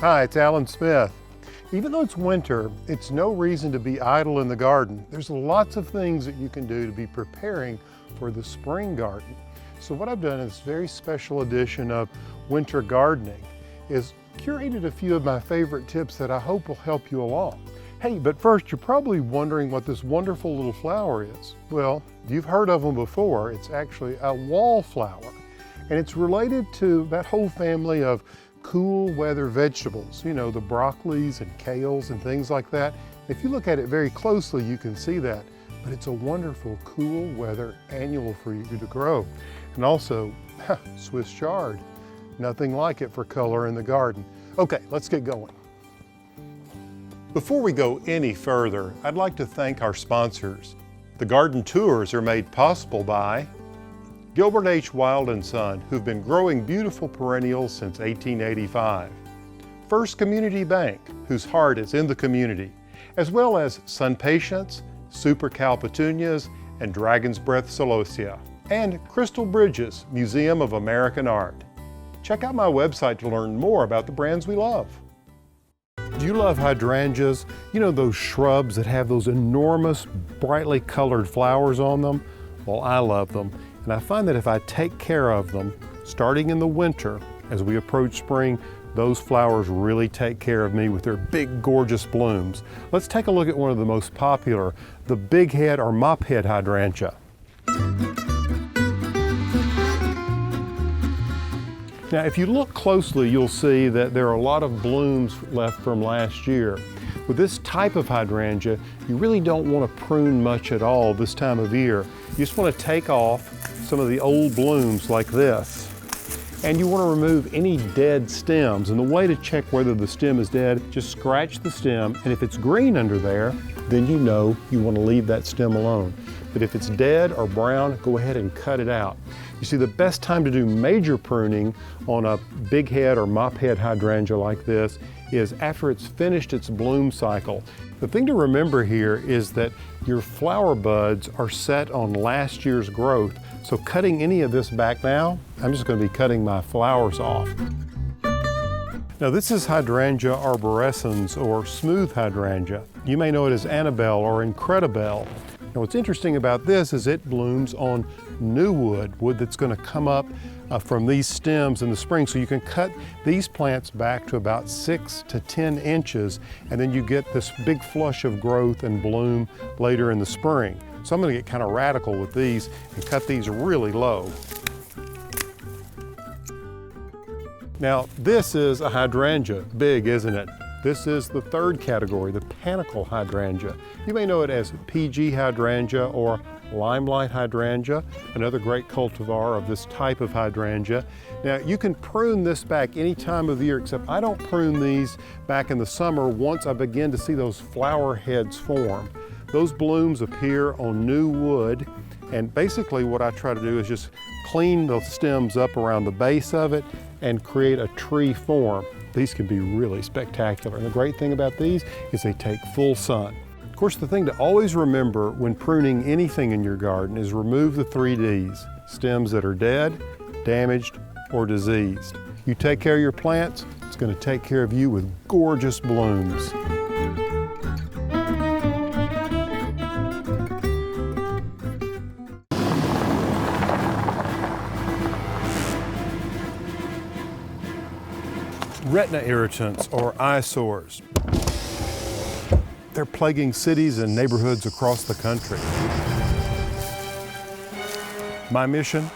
Hi, it's Alan Smith. Even though it's winter, it's no reason to be idle in the garden. There's lots of things that you can do to be preparing for the spring garden. So what I've done in this very special edition of Winter Gardening is curated a few of my favorite tips that I hope will help you along. Hey, but first, you're probably wondering what this wonderful little flower is. Well, you've heard of them before. It's actually a wallflower, and it's related to that whole family of cool weather vegetables, you know, the broccolis and kales and things like that. If you look at it very closely, you can see that, but it's a wonderful cool weather annual for you to grow. And also, Swiss chard, nothing like it for color in the garden. Okay, let's get going. Before we go any further, I'd like to thank our sponsors. The garden tours are made possible by Gilbert H. Wild & Son, who've been growing beautiful perennials since 1885. First Community Bank, whose heart is in the community, as well as Sunpatiens, Super Cal Petunias, and Dragon's Breath Celosia. And Crystal Bridges, Museum of American Art. Check out my website to learn more about the brands we love. Do you love hydrangeas? You know those shrubs that have those enormous, brightly colored flowers on them? Well, I love them. And I find that if I take care of them, starting in the winter, as we approach spring, those flowers really take care of me with their big, gorgeous blooms. Let's take a look at one of the most popular, the big head or mop head hydrangea. Now, if you look closely, you'll see that there are a lot of blooms left from last year. With this type of hydrangea, you really don't want to prune much at all this time of year. You just want to take off some of the old blooms like this. And you want to remove any dead stems. And the way to check whether the stem is dead, just scratch the stem, and if it's green under there, then you know you want to leave that stem alone. But if it's dead or brown, go ahead and cut it out. You see, the best time to do major pruning on a big head or mop head hydrangea like this is after it's finished its bloom cycle. The thing to remember here is that your flower buds are set on last year's growth, so cutting any of this back now, I'm just going to be cutting my flowers off. Now this is Hydrangea arborescens, or smooth hydrangea. You may know it as Annabelle or Incredibelle. Now what's interesting about this is it blooms on new wood that's going to come up from these stems in the spring. So you can cut these plants back to about 6 to 10 inches, and then you get this big flush of growth and bloom later in the spring. So I'm going to get kind of radical with these and cut these really low. Now this is a hydrangea, big, isn't it? This is the third category, the panicle hydrangea. You may know it as PG hydrangea or limelight hydrangea, another great cultivar of this type of hydrangea. Now you can prune this back any time of the year, except I don't prune these back in the summer once I begin to see those flower heads form. Those blooms appear on new wood, and basically what I try to do is just clean the stems up around the base of it and create a tree form. These can be really spectacular, and the great thing about these is they take full sun. Of course, the thing to always remember when pruning anything in your garden is remove the 3 Ds, stems that are dead, damaged, or diseased. You take care of your plants, it's going to take care of you with gorgeous blooms. Retina irritants, or eyesores. They're plaguing cities and neighborhoods across the country. My mission?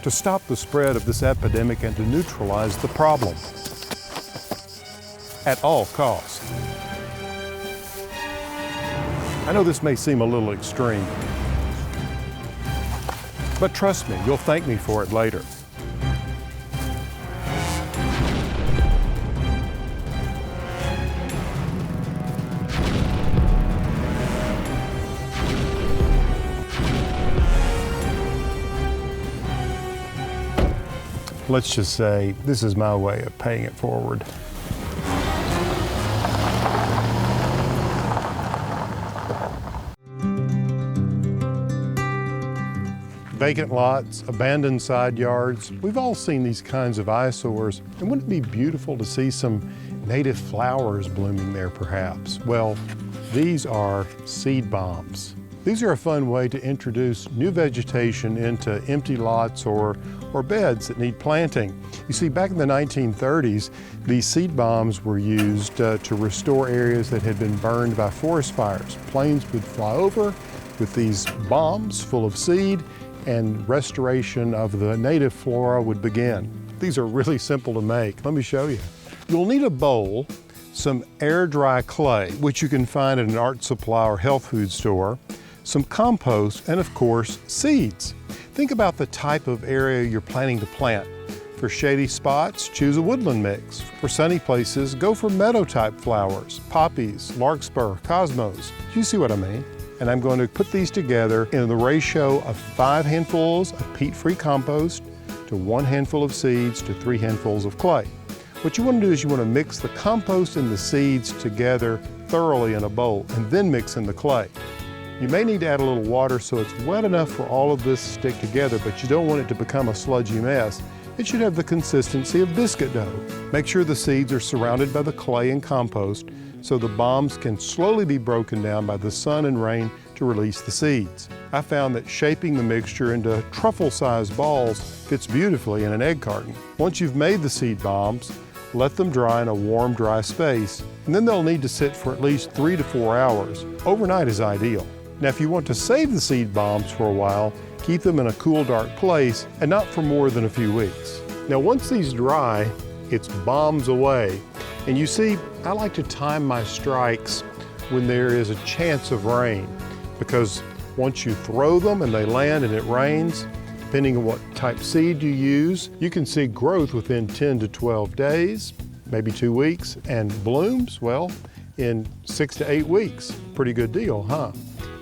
To stop the spread of this epidemic and to neutralize the problem at all costs. I know this may seem a little extreme, but trust me, you'll thank me for it later. Let's just say this is my way of paying it forward. Vacant lots, abandoned side yards. We've all seen these kinds of eyesores, and wouldn't it be beautiful to see some native flowers blooming there perhaps? Well, these are seed bombs. These are a fun way to introduce new vegetation into empty lots or beds that need planting. You see, back in the 1930s, these seed bombs were used to restore areas that had been burned by forest fires. Planes would fly over with these bombs full of seed, and restoration of the native flora would begin. These are really simple to make. Let me show you. You'll need a bowl, some air-dry clay, which you can find at an art supply or health food store, some compost, and of course, seeds. Think about the type of area you're planning to plant. For shady spots, choose a woodland mix. For sunny places, go for meadow-type flowers, poppies, larkspur, cosmos. You see what I mean? And I'm going to put these together in the ratio of 5 handfuls of peat-free compost to 1 handful of seeds to 3 handfuls of clay. What you want to do is you want to mix the compost and the seeds together thoroughly in a bowl and then mix in the clay. You may need to add a little water so it's wet enough for all of this to stick together, but you don't want it to become a sludgy mess. It should have the consistency of biscuit dough. Make sure the seeds are surrounded by the clay and compost so the bombs can slowly be broken down by the sun and rain to release the seeds. I found that shaping the mixture into truffle-sized balls fits beautifully in an egg carton. Once you've made the seed bombs, let them dry in a warm, dry space, and then they'll need to sit for at least 3 to 4 hours. Overnight is ideal. Now, if you want to save the seed bombs for a while, keep them in a cool, dark place and not for more than a few weeks. Now, once these dry, it's bombs away. And you see, I like to time my strikes when there is a chance of rain, because once you throw them and they land and it rains, depending on what type seed you use, you can see growth within 10 to 12 days, maybe 2 weeks, and blooms, well, in 6 to 8 weeks. Pretty good deal, huh?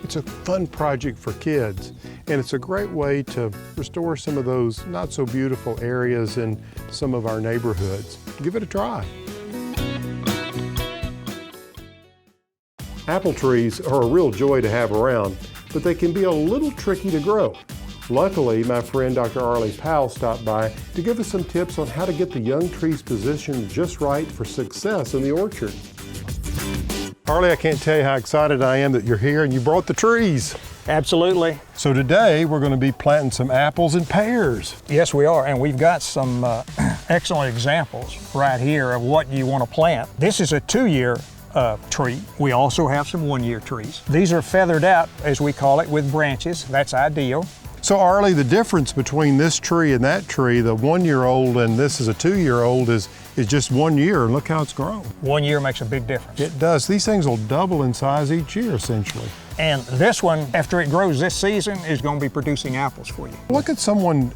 It's a fun project for kids, and it's a great way to restore some of those not so beautiful areas in some of our neighborhoods. Give it a try. Apple trees are a real joy to have around, but they can be a little tricky to grow. Luckily, my friend Dr. Arlie Powell stopped by to give us some tips on how to get the young trees positioned just right for success in the orchard. Arlie, I can't tell you how excited I am that you're here and you brought the trees. Absolutely. So today we're going to be planting some apples and pears. Yes, we are, and we've got some excellent examples right here of what you want to plant. This is a 2-year tree. We also have some 1-year trees. These are feathered out, as we call it, with branches. That's ideal. So Arlie, the difference between this tree and that tree, the 1-year-old and this is a 2-year-old, is just 1 year, and look how it's grown. 1 year makes a big difference. It does. These things will double in size each year, essentially. And this one, after it grows this season, is going to be producing apples for you. What could someone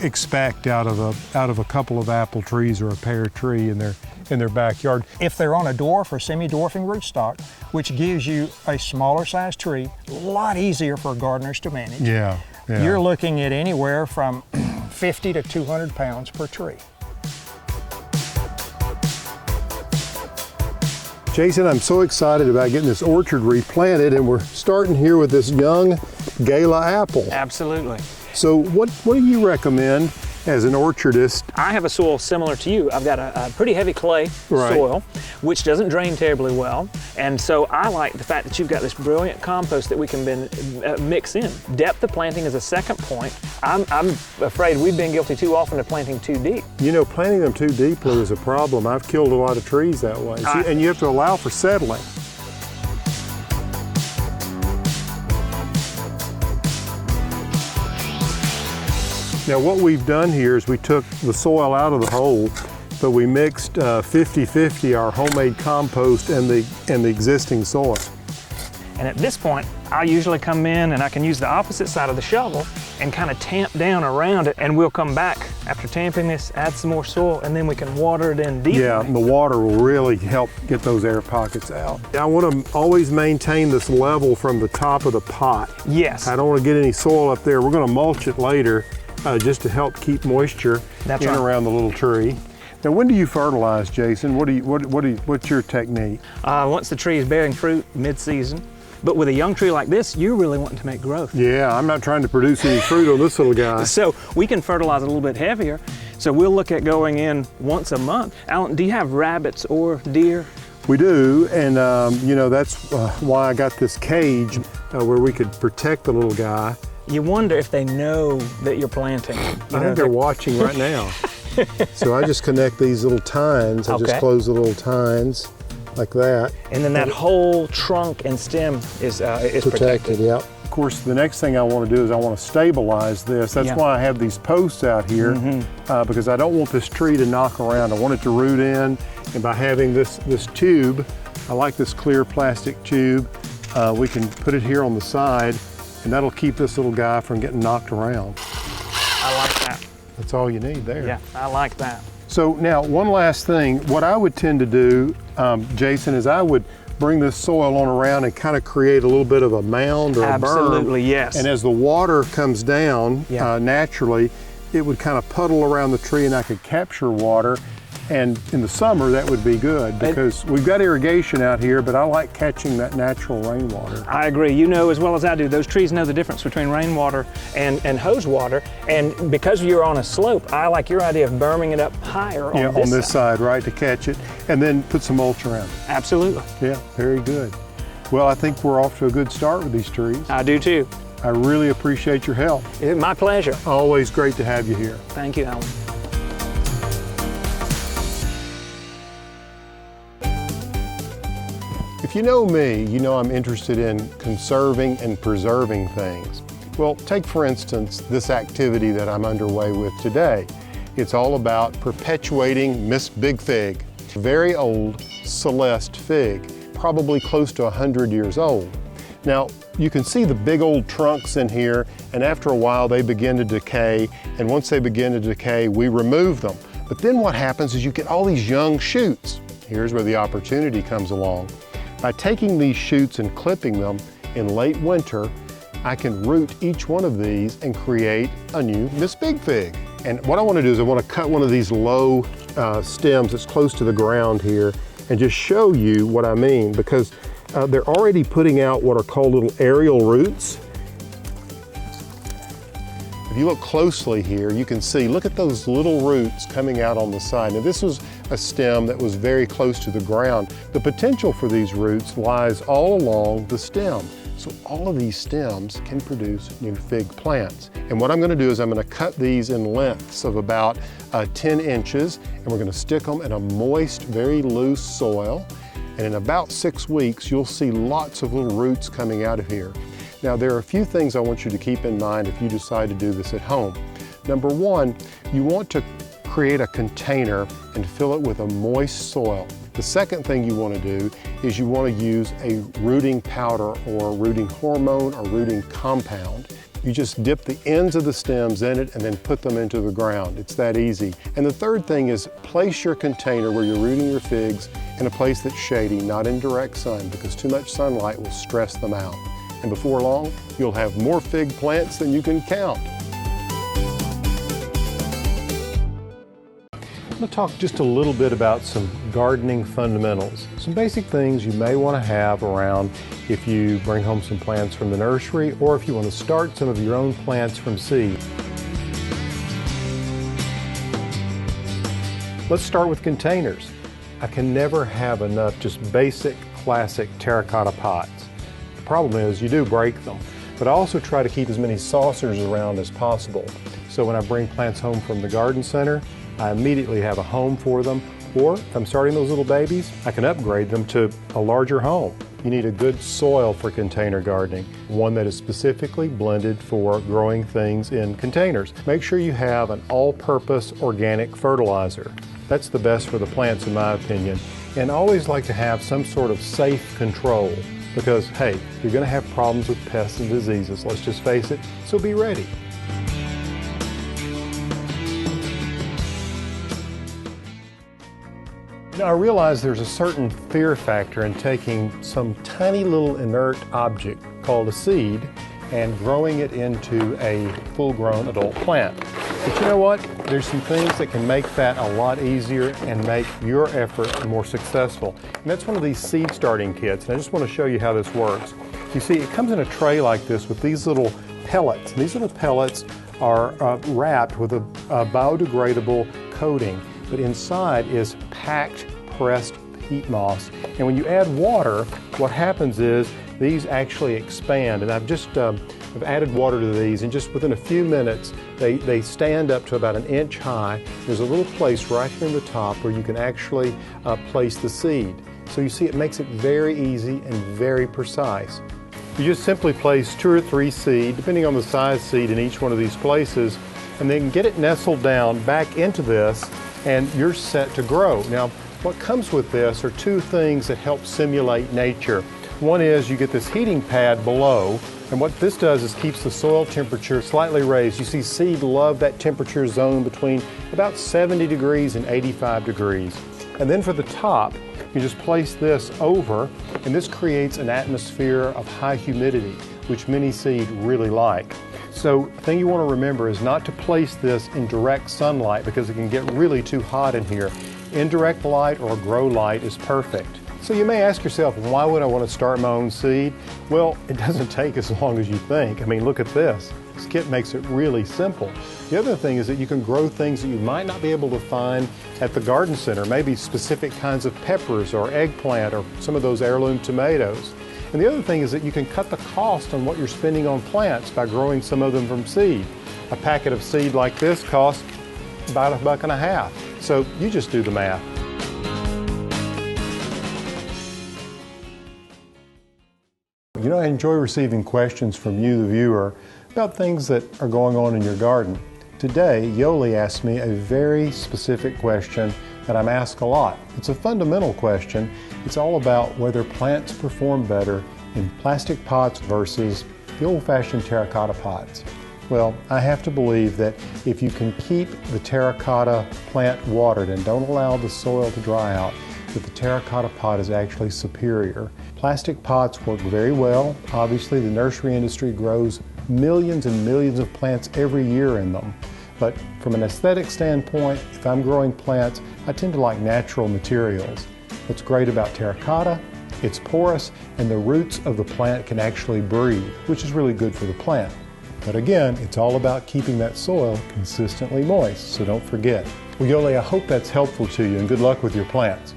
expect out of a couple of apple trees or a pear tree in their backyard? If they're on a dwarf or semi-dwarfing rootstock, which gives you a smaller size tree, a lot easier for gardeners to manage. Yeah. You're looking at anywhere from 50 to 200 pounds per tree. Jason, I'm so excited about getting this orchard replanted, and we're starting here with this young Gala apple. Absolutely. So what do you recommend as an orchardist? I have a soil similar to you. I've got a pretty heavy clay soil, which doesn't drain terribly well. And so I like the fact that you've got this brilliant compost that we can mix in. Depth of planting is a second point. I'm afraid we've been guilty too often of planting too deep. You know, planting them too deeply is a problem. I've killed a lot of trees that way. And you have to allow for settling. Now what we've done here is we took the soil out of the hole, but we mixed 50-50 our homemade compost and the existing soil. And at this point, I usually come in and I can use the opposite side of the shovel and kind of tamp down around it, and we'll come back after tamping this, add some more soil, and then we can water it in deeply. Yeah, the water will really help get those air pockets out. I want to always maintain this level from the top of the pot. Yes. I don't want to get any soil up there. We're going to mulch it later just to help keep moisture around the little tree. Now, when do you fertilize, Jason? What's your technique? Once the tree is bearing fruit, mid-season. But with a young tree like this, you're really wanting to make growth. Yeah, I'm not trying to produce any fruit on this little guy. So we can fertilize a little bit heavier. So we'll look at going in once a month. Alan, do you have rabbits or deer? We do, and you know, that's why I got this cage where we could protect the little guy. You wonder if they know that you're planting. I think they're watching right now. So I just connect these little tines. I just close the little tines like that. And then that whole trunk and stem is protected. Yep. Of course, the next thing I want to do is I want to stabilize this. That's why I have these posts out here, because I don't want this tree to knock around. I want it to root in, and by having this tube, I like this clear plastic tube, we can put it here on the side, and that'll keep this little guy from getting knocked around. I like that. That's all you need there. Yeah, I like that. So now, one last thing. What I would tend to do, Jason, is I would bring this soil on around and kind of create a little bit of a mound or a berm. Absolutely, yes. And as the water comes down naturally, it would kind of puddle around the tree and I could capture water. And in the summer, that would be good because we've got irrigation out here, but I like catching that natural rainwater. I agree. You know as well as I do, those trees know the difference between rainwater and hose water. And because you're on a slope, I like your idea of berming it up higher on this side, right, to catch it, and then put some mulch around it. Absolutely. Yeah, very good. Well, I think we're off to a good start with these trees. I do too. I really appreciate your help. It's my pleasure. Always great to have you here. Thank you, Alan. If you know me, you know I'm interested in conserving and preserving things. Well, take for instance this activity that I'm underway with today. It's all about perpetuating Miss Big Fig, a very old Celeste fig, probably close to 100 years old. Now, you can see the big old trunks in here, and after a while they begin to decay, and once they begin to decay, we remove them. But then what happens is you get all these young shoots. Here's where the opportunity comes along. By taking these shoots and clipping them in late winter, I can root each one of these and create a new Miss Big Fig. And what I want to do is I want to cut one of these low stems that's close to the ground here and just show you what I mean, because they're already putting out what are called little aerial roots. If you look closely here, you can see, look at those little roots coming out on the side. Now this was a stem that was very close to the ground. The potential for these roots lies all along the stem. So all of these stems can produce new fig plants. And what I'm going to do is I'm going to cut these in lengths of about 10 inches, and we're going to stick them in a moist, very loose soil. And in about 6 weeks, you'll see lots of little roots coming out of here. Now, there are a few things I want you to keep in mind if you decide to do this at home. Number one, you want to create a container and fill it with a moist soil. The second thing you want to do is you want to use a rooting powder or rooting hormone or rooting compound. You just dip the ends of the stems in it and then put them into the ground. It's that easy. And the third thing is place your container where you're rooting your figs in a place that's shady, not in direct sun, because too much sunlight will stress them out. And before long, you'll have more fig plants than you can count. I'm going to talk just a little bit about some gardening fundamentals, some basic things you may want to have around if you bring home some plants from the nursery or if you want to start some of your own plants from seed. Let's start with containers. I can never have enough just basic, classic terracotta pots. The problem is you do break them, but I also try to keep as many saucers around as possible. So when I bring plants home from the garden center, I immediately have a home for them, or if I'm starting those little babies, I can upgrade them to a larger home. You need a good soil for container gardening, one that is specifically blended for growing things in containers. Make sure you have an all-purpose organic fertilizer. That's the best for the plants in my opinion. And I always like to have some sort of safe control because, hey, you're going to have problems with pests and diseases, let's just face it, so be ready. Now, I realize there's a certain fear factor in taking some tiny little inert object called a seed and growing it into a full-grown adult plant. But you know what? There's some things that can make that a lot easier and make your effort more successful. And that's one of these seed starting kits. And I just want to show you how this works. You see, it comes in a tray like this with these little pellets. And these little pellets are wrapped with a biodegradable coating, but inside is packed pressed peat moss. And when you add water, what happens is these actually expand. And I've added water to these, and just within a few minutes, they stand up to about an inch high. There's a little place right here in the top where you can actually place the seed. So you see, it makes it very easy and very precise. You just simply place 2 or 3 seed, depending on the size seed, in each one of these places, and then get it nestled down back into this, and you're set to grow. Now, what comes with this are 2 things that help simulate nature. One is you get this heating pad below, and what this does is keeps the soil temperature slightly raised. You see, seed love that temperature zone between about 70 degrees and 85 degrees. And then for the top, you just place this over, and this creates an atmosphere of high humidity, which many seed really like. So the thing you want to remember is not to place this in direct sunlight, because it can get really too hot in here. Indirect light or grow light is perfect. So you may ask yourself, why would I want to start my own seed? Well, it doesn't take as long as you think. I mean, look at this. This kit makes it really simple. The other thing is that you can grow things that you might not be able to find at the garden center, maybe specific kinds of peppers or eggplant or some of those heirloom tomatoes. And the other thing is that you can cut the cost on what you're spending on plants by growing some of them from seed. A packet of seed like this costs about $1.50. So you just do the math. You know, I enjoy receiving questions from you, the viewer, about things that are going on in your garden. Today, Yoli asked me a very specific question that I'm asked a lot. It's a fundamental question. It's all about whether plants perform better in plastic pots versus the old-fashioned terracotta pots. Well, I have to believe that if you can keep the terracotta plant watered and don't allow the soil to dry out, that the terracotta pot is actually superior. Plastic pots work very well. Obviously, the nursery industry grows millions and millions of plants every year in them. But from an aesthetic standpoint, if I'm growing plants, I tend to like natural materials. What's great about terracotta, it's porous, and the roots of the plant can actually breathe, which is really good for the plant. But again, it's all about keeping that soil consistently moist, so don't forget. Well, Yoli, I hope that's helpful to you, and good luck with your plants.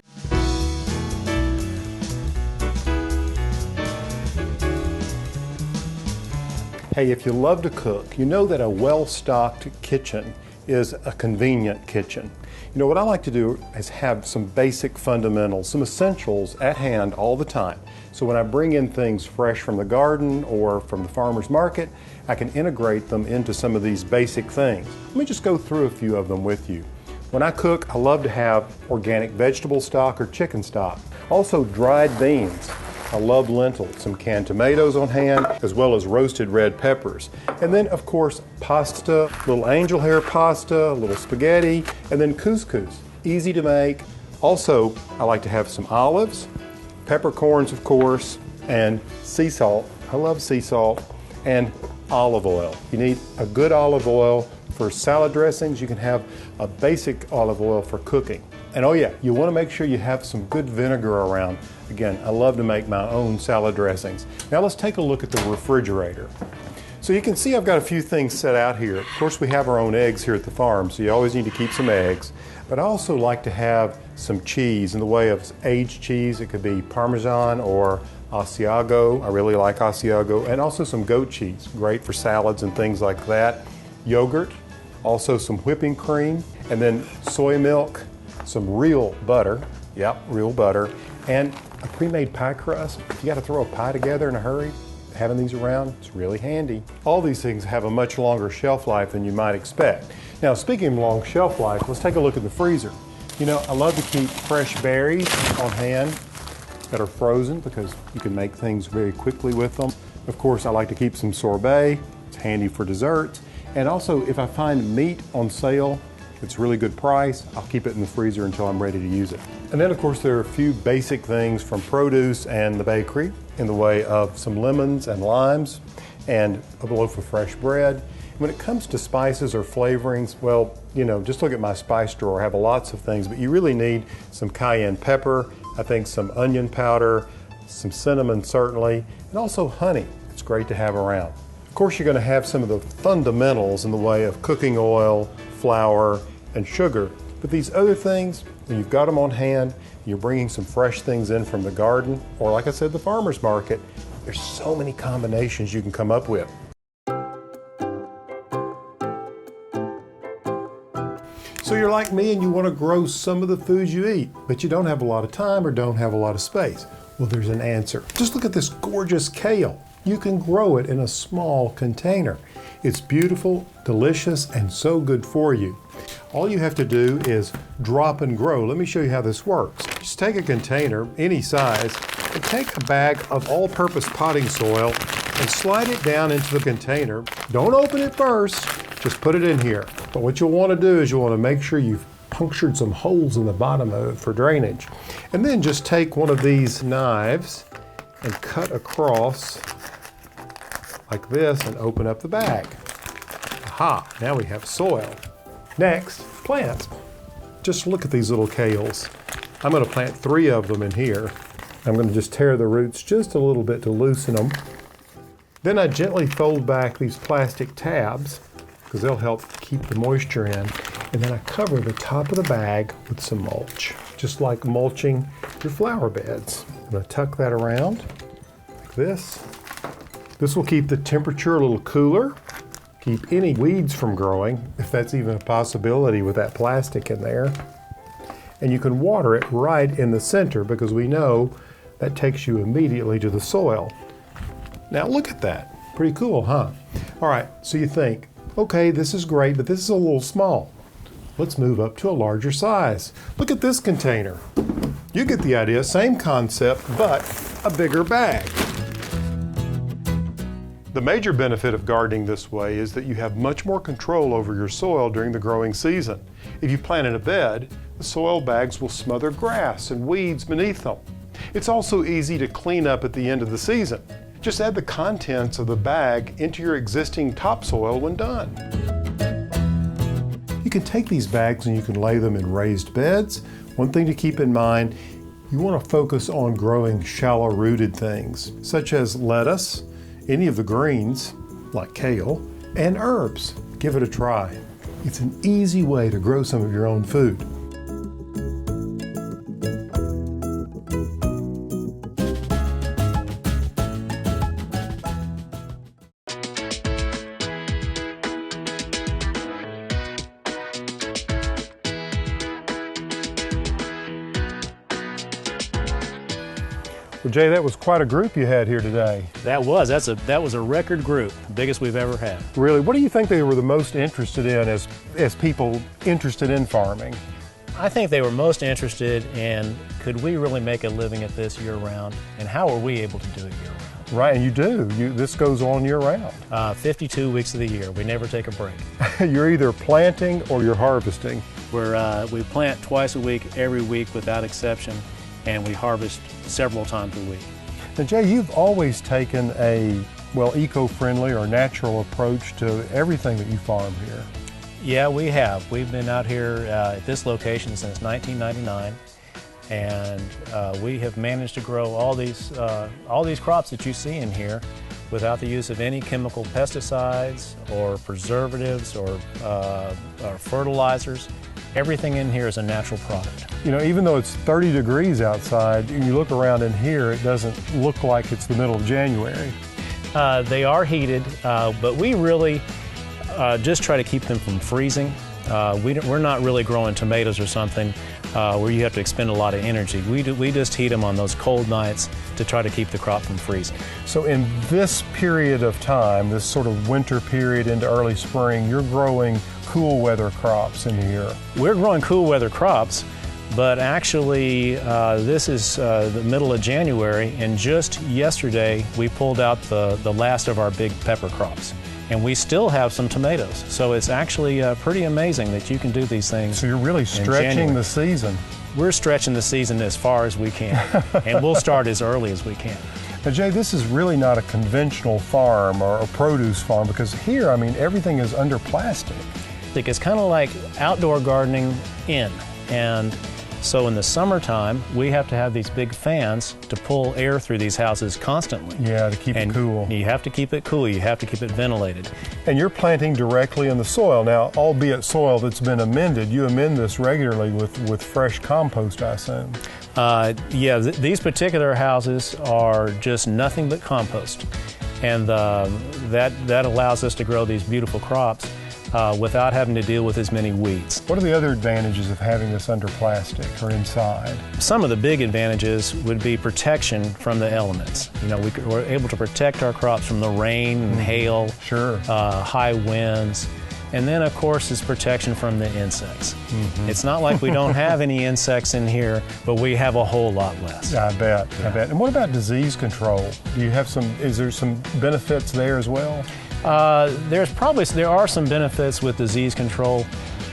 Hey, if you love to cook, you know that a well-stocked kitchen is a convenient kitchen. You know, what I like to do is have some basic fundamentals, some essentials at hand all the time. So when I bring in things fresh from the garden or from the farmer's market, I can integrate them into some of these basic things. Let me just go through a few of them with you. When I cook, I love to have organic vegetable stock or chicken stock. Also, dried beans. I love lentils, some canned tomatoes on hand, as well as roasted red peppers. And then, of course, pasta, little angel hair pasta, a little spaghetti, and then couscous. Easy to make. Also, I like to have some olives, peppercorns, of course, and sea salt. I love sea salt, and olive oil. You need a good olive oil for salad dressings. You can have a basic olive oil for cooking. And oh yeah, you want to make sure you have some good vinegar around. Again, I love to make my own salad dressings. Now let's take a look at the refrigerator. So you can see I've got a few things set out here. Of course, we have our own eggs here at the farm, so you always need to keep some eggs. But I also like to have some cheese in the way of aged cheese. It could be Parmesan or Asiago. I really like Asiago. And also some goat cheese, great for salads and things like that. Yogurt, also some whipping cream, and then soy milk, some real butter, yep, real butter, and a pre-made pie crust. If you got to throw a pie together in a hurry, having these around, it's really handy. All these things have a much longer shelf life than you might expect. Now, speaking of long shelf life, let's take a look at the freezer. You know, I love to keep fresh berries on hand that are frozen because you can make things very quickly with them. Of course, I like to keep some sorbet. It's handy for desserts. And also, if I find meat on sale, it's a really good price, I'll keep it in the freezer until I'm ready to use it. And then, of course, there are a few basic things from produce and the bakery in the way of some lemons and limes and a loaf of fresh bread. When it comes to spices or flavorings, well, you know, just look at my spice drawer. I have lots of things, but you really need some cayenne pepper, I think some onion powder, some cinnamon certainly, and also honey. It's great to have around. Of course, you're going to have some of the fundamentals in the way of cooking oil, flour, and sugar. But these other things, when you've got them on hand, you're bringing some fresh things in from the garden, or like I said, the farmer's market, there's so many combinations you can come up with. So you're like me and you want to grow some of the foods you eat, but you don't have a lot of time or don't have a lot of space. Well, there's an answer. Just look at this gorgeous kale. You can grow it in a small container. It's beautiful, delicious, and so good for you. All you have to do is drop and grow. Let me show you how this works. Just take a container, any size, and take a bag of all-purpose potting soil and slide it down into the container. Don't open it first, just put it in here. But what you'll want to do is you'll want to make sure you've punctured some holes in the bottom of it for drainage. And then just take one of these knives and cut across like this and open up the bag. Aha, now we have soil. Next, plants. Just look at these little kales. I'm going to plant 3 of them in here. I'm going to just tear the roots just a little bit to loosen them. Then I gently fold back these plastic tabs because they'll help keep the moisture in. And then I cover the top of the bag with some mulch, just like mulching your flower beds. I'm going to tuck that around like this. This will keep the temperature a little cooler, keep any weeds from growing, if that's even a possibility with that plastic in there. And you can water it right in the center because we know that takes you immediately to the soil. Now look at that. Pretty cool, huh? All right, so you think, okay, this is great, but this is a little small. Let's move up to a larger size. Look at this container. You get the idea, same concept, but a bigger bag. The major benefit of gardening this way is that you have much more control over your soil during the growing season. If you plant in a bed, the soil bags will smother grass and weeds beneath them. It's also easy to clean up at the end of the season. Just add the contents of the bag into your existing topsoil when done. You can take these bags and you can lay them in raised beds. One thing to keep in mind, you want to focus on growing shallow-rooted things, such as lettuce, any of the greens, like kale, and herbs. Give it a try. It's an easy way to grow some of your own food. Well, Jay, that was quite a group you had here today. That was a record group, biggest we've ever had. Really, what do you think they were the most interested in as people interested in farming? I think they were most interested in, could we really make a living at this year-round, and how are we able to do it year-round? Right, and you do. This goes on year-round. 52 weeks of the year. We never take a break. You're either planting or you're harvesting. We plant twice a week, every week without exception, and we harvest several times a week. Now, Jay, you've always taken a, eco-friendly or natural approach to everything that you farm here. Yeah, we have. We've been out here at this location since 1999, and we have managed to grow all these crops that you see in here without the use of any chemical pesticides or preservatives or fertilizers. Everything in here is a natural product. You know, even though it's 30 degrees outside, you look around in here, it doesn't look like it's the middle of January. They are heated, but we really just try to keep them from freezing. We're not really growing tomatoes or something where you have to expend a lot of energy. We just heat them on those cold nights to try to keep the crop from freezing. So in this period of time, this sort of winter period into early spring, you're growing cool weather crops in here. We're growing cool weather crops, but actually this is the middle of January, and just yesterday we pulled out the last of our big pepper crops. And we still have some tomatoes. So it's actually pretty amazing that you can do these things. So you're really stretching the season. We're stretching the season as far as we can, and we'll start as early as we can. Now, Jay, this is really not a conventional farm or a produce farm, because here, I mean, everything is under plastic. It's kind of like outdoor gardening in, and So in the summertime, we have to have these big fans to pull air through these houses constantly. Yeah, to keep it cool. You have to keep it cool. You have to keep it ventilated. And you're planting directly in the soil. Now, albeit soil that's been amended, you amend this regularly with fresh compost, I assume. Yeah, these particular houses are just nothing but compost. And that allows us to grow these beautiful crops without having to deal with as many weeds. What are the other advantages of having this under plastic or inside? Some of the big advantages would be protection from the elements. You know, we're able to protect our crops from the rain and hail, Sure. High winds. And then, of course, is protection from the insects. It's not like we don't have any insects in here, but we have a whole lot less. I bet. And what about disease control? Do you have is there some benefits there as well? There are some benefits with disease control.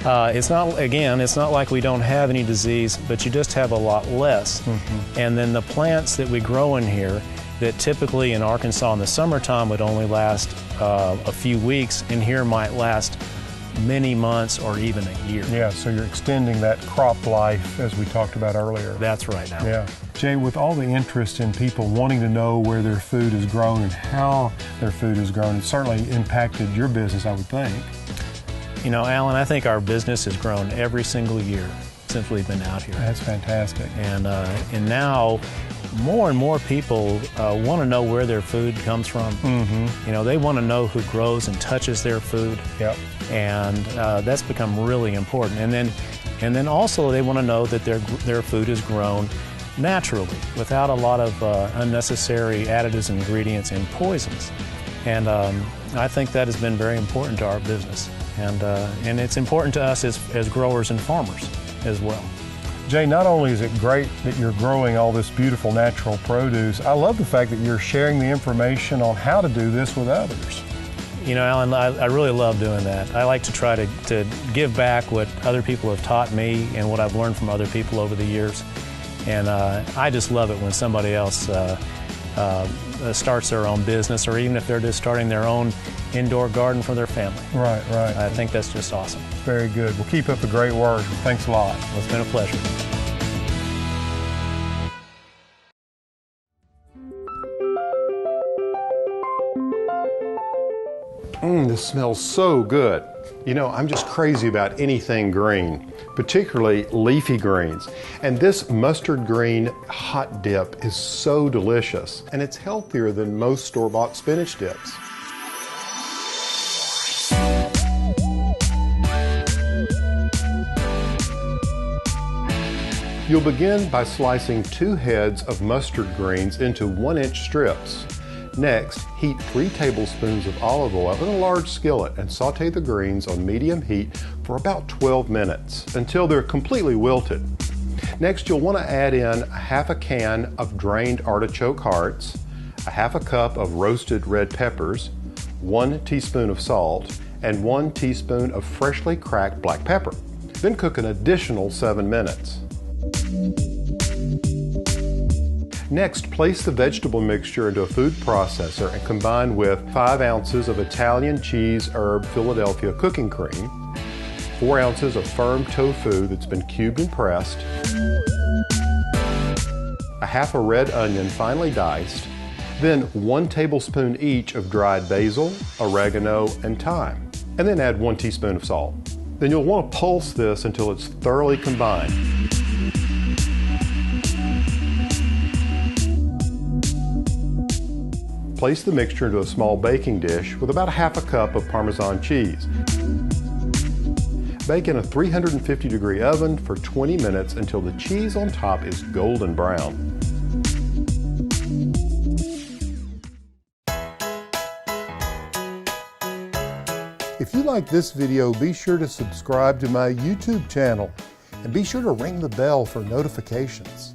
It's not like we don't have any disease, but you just have a lot less. And then the plants that we grow in here that typically in Arkansas in the summertime would only last a few weeks, in here might last many months or even a year. Yeah, so you're extending that crop life as we talked about earlier. That's right now. Yeah. Jay, with all the interest in people wanting to know where their food is grown and how their food is grown, it's certainly impacted your business, I would think. You know, Alan, I think our business has grown every single year since we've been out here. That's fantastic. And now more and more people want to know where their food comes from. You know, they want to know who grows and touches their food. Yep. And that's become really important. And then also they want to know that their food is grown naturally, without a lot of unnecessary additives, ingredients, and poisons. And I think that has been very important to our business. And it's important to us as growers and farmers as well. Jay, not only is it great that you're growing all this beautiful natural produce, I love the fact that you're sharing the information on how to do this with others. You know, Alan, I really love doing that. I like to try to give back what other people have taught me and what I've learned from other people over the years. And I just love it when somebody else starts their own business, or even if they're just starting their own indoor garden for their family. Right. I think that's just awesome. Very good. Well, keep up the great work. Thanks a lot. Well, it's been a pleasure. This smells so good. You know, I'm just crazy about anything green, particularly leafy greens. And this mustard green hot dip is so delicious, and it's healthier than most store-bought spinach dips. You'll begin by slicing 2 heads of mustard greens into 1-inch strips. Next, heat 3 tablespoons of olive oil in a large skillet and saute the greens on medium heat for about 12 minutes until they're completely wilted. Next, you'll want to add in 1/2 can of drained artichoke hearts, 1/2 cup of roasted red peppers, 1 teaspoon of salt, and 1 teaspoon of freshly cracked black pepper. Then cook an additional 7 minutes. Next, place the vegetable mixture into a food processor and combine with 5 ounces of Italian cheese herb Philadelphia cooking cream, 4 ounces of firm tofu that's been cubed and pressed, 1/2 red onion finely diced, then 1 tablespoon each of dried basil, oregano, and thyme, and then add 1 teaspoon of salt. Then you'll want to pulse this until it's thoroughly combined. Place the mixture into a small baking dish with about 1/2 cup of Parmesan cheese. Bake in a 350-degree oven for 20 minutes until the cheese on top is golden brown. If you like this video, be sure to subscribe to my YouTube channel and be sure to ring the bell for notifications.